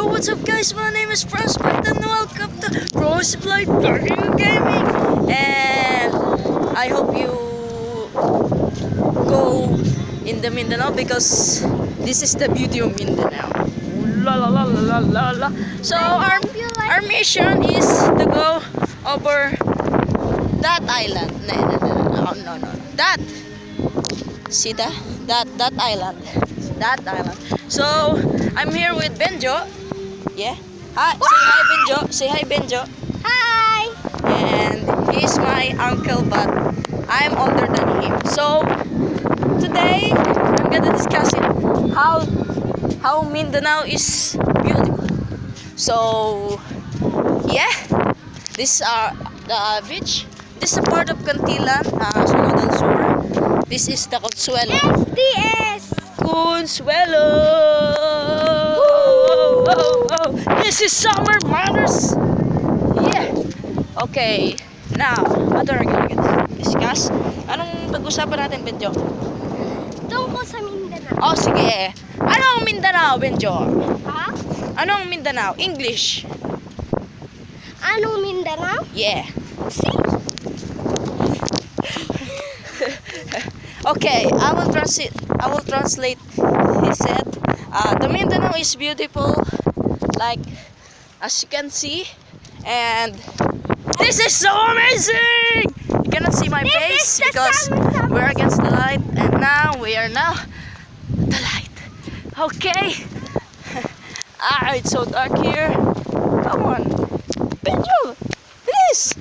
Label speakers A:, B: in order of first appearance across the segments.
A: Yo, what's up guys, my name is Prospect and welcome to Prospect Video Gaming. And I hope you go in the Mindanao because this is the beauty of Mindanao. La la la la la la. So our mission is to go over that island. No. That. See that? That island. That island. So I'm here with Benjo. Yeah. Hi. Say hi, Benjo. Say hi, Benjo.
B: Hi.
A: And he's my uncle, but I'm older than him. So today I'm gonna discuss it how Mindanao is beautiful. So yeah, this are the beach. This is a part of Cantilan, Surigao del Sur. This is the Consuelo.
B: SDS.
A: Consuelo. This is Summer Matters. Yeah. Okay. Now, what are we gonna discuss? Anong pag-usapan natin, Benjo?
B: Tungkol sa Mindanao.
A: Oh, sige. Anong Mindanao, Benjo?
B: Ha?
A: Anong Mindanao? English.
B: Anong Mindanao?
A: Yeah.
B: See?
A: Okay, I will translate. He said, the Mindanao is beautiful, like as you can see, and this is so amazing. You cannot see my face because we're against the light, and now we are the light. Okay. It's so dark here. Come on, Benjo, please.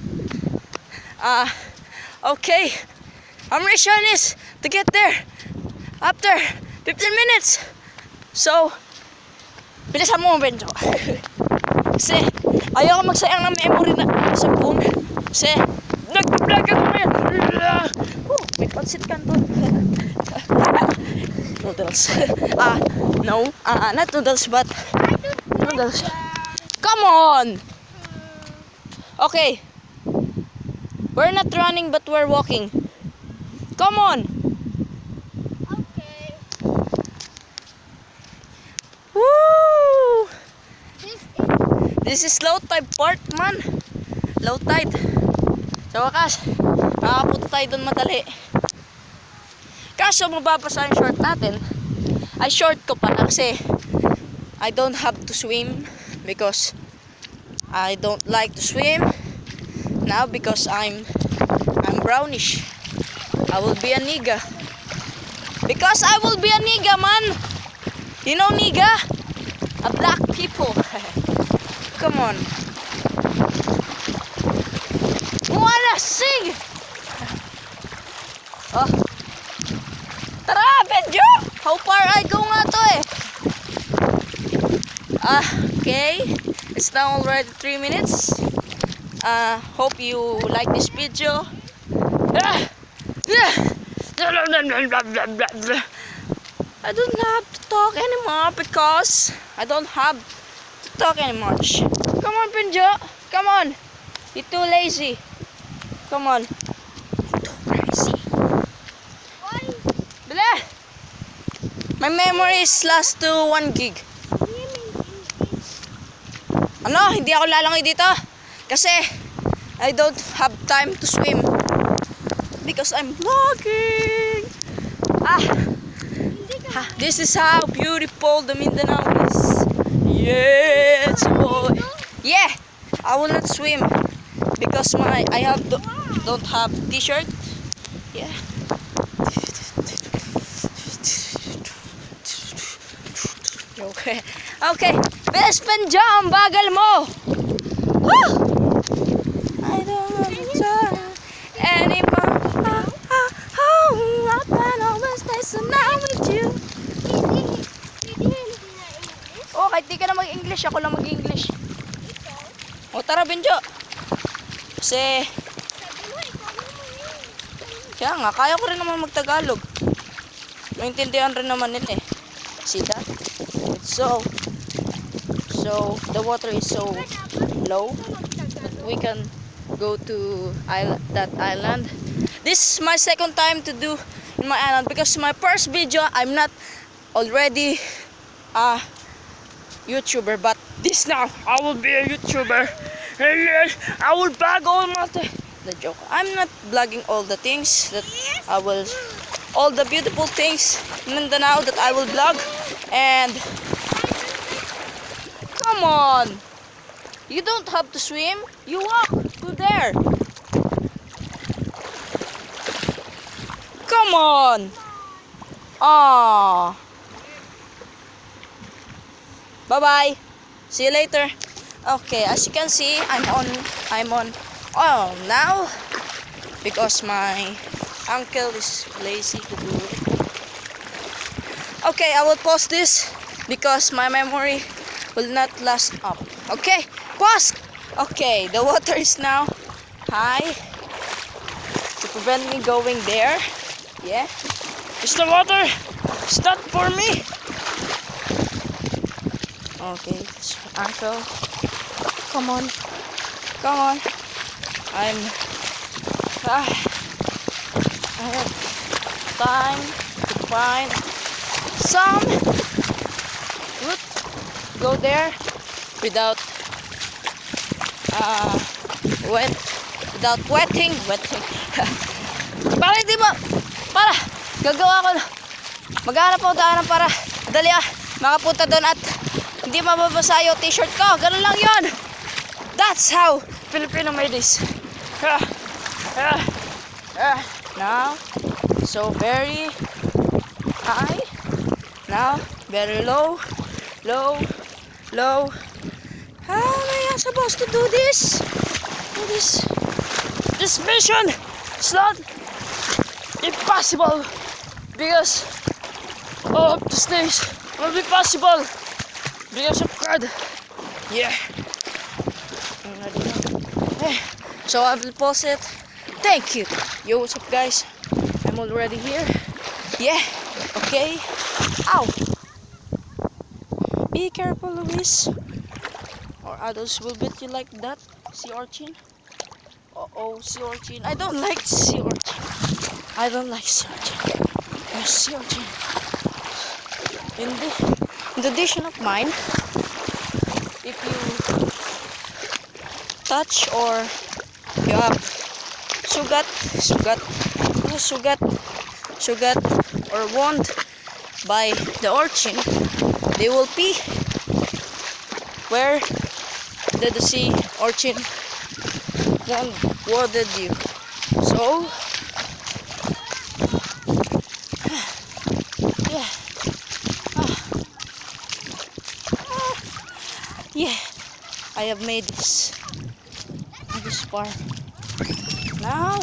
A: Okay. Our mission is to get there after 15 minutes. So, bilisan mo, Benjo. Kasi, ayaw ko magsayang ng memory na sa phone. Kasi, nag-vlog ako ngayon. May pansit kanton. Noodles. No. Not noodles, but noodles. Come on! Okay. We're not running, but we're walking. Come on.
B: Okay.
A: Woo!
B: This is
A: This is low tide part, man. Low tide. Sa wakas, nakapunta tayo doon madali. Kaso mababasa yung short natin. Ay, short ko pala kasi I don't have to swim because I don't like to swim now because I'm brownish. I will be a nigga. Because I will be a nigga, man. You know nigga? A black people. Come on. Wanna sing? Oh. Tara, Benjo! How far I go nga to eh? Okay. It's now already 3 minutes. Hope you like this video. I don't have to talk anymore because I don't have to talk anymore. Come on, Benjo. Come on. You're too lazy. Come on. Too lazy.
B: Why?
A: Bala. My memory is last to 1 gig. Ano? Hindi ako lalangoy dito. Kasi I don't have time to swim. Because I'm vlogging. This is how beautiful the Mindanao is. Yes, boy. Yeah, I will not swim because I don't have t-shirt. Yeah. Okay. Best Benjo, ang bagal mo. Woo! I don't want to turn anymore. Oh, kahit di ka na mag-English, ako lang mag-English. O tara, Benjo. Kasi kaya nga, kaya ko rin naman mag-Tagalog. Maintindihan rin naman nila eh. See that? It's so the water is so low. We can go to that island. This is my second time to do in my island because my first video I'm not already YouTuber, but this now I will be a YouTuber. And then I will vlog all my the joke. I'm not vlogging all the things that I will, all the beautiful things in Mindanao that I will vlog. And come on, you don't have to swim. You walk to there. Come on. Ah. Bye bye. See you later. Okay, as you can see, I'm on now because my uncle is lazy to do it. Okay, I will pause this because my memory will not last up. Okay, pause. Okay, the water is now high to prevent me going there. Yeah, is the water stop for me? Okay, uncle, come on, come on. I have time to find some root. Go there without wetting. Para hindi mo, para gagawa ko, maghanap ako daan para dali makapunta doon at hindi mababasa yung t-shirt ko. Ganun lang yun. That's how Filipino made this. Now, so very high. Now, very low. Low. How am I supposed to do this? This mission is not impossible because of the stage. Will be possible because of God. Yeah. So I will pause it. Thank you. Yo, what's up, guys? I'm already here. Yeah. Okay. Ow. Be careful, Luis, or others will beat you like that. Sea urchin. Oh, sea urchin. I don't like sea urchin. I don't like sea urchin. There's sea urchin. In the addition of mine, if you touch or you have sugat or wound by the urchin, they will pee where the sea urchin wounded you. So yeah, I have made this far. Now,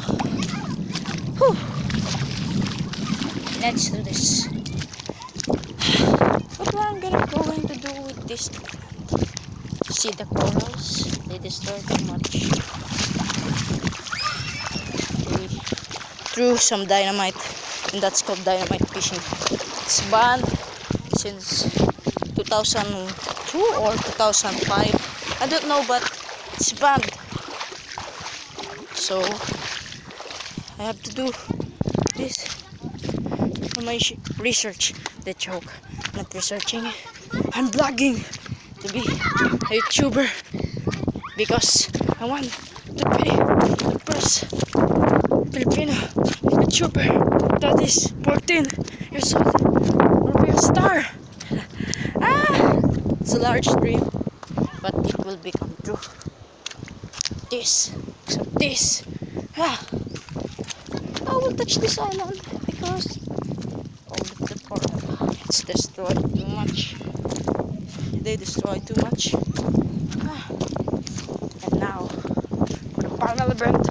A: let's do this. What am I going to do with this? See the corals? They destroy too much. We threw some dynamite, and that's called dynamite fishing. It's banned since 2002 or 2005. I don't know, but it's banned. So I have to do this for my research. The joke, not researching. I'm vlogging to be a YouTuber because I want to be the first Filipino YouTuber that is 14 years old or be a star. It's a large dream, but it will become true. This. I will touch this island because the coral, it's destroyed too much. They destroyed too much. And now, for the final event,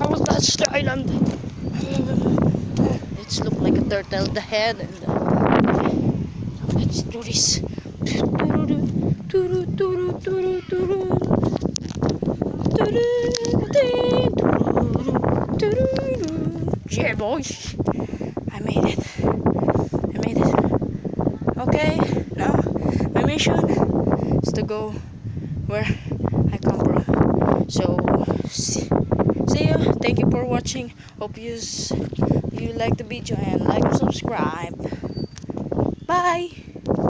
A: I will touch the island. It's look like a turtle, the head and the... Let's do this. Yeah, boys, I made it. Okay, now my mission is to go where I come from. So see you. Thank you for watching. Hope you like the video and like and subscribe. Bye.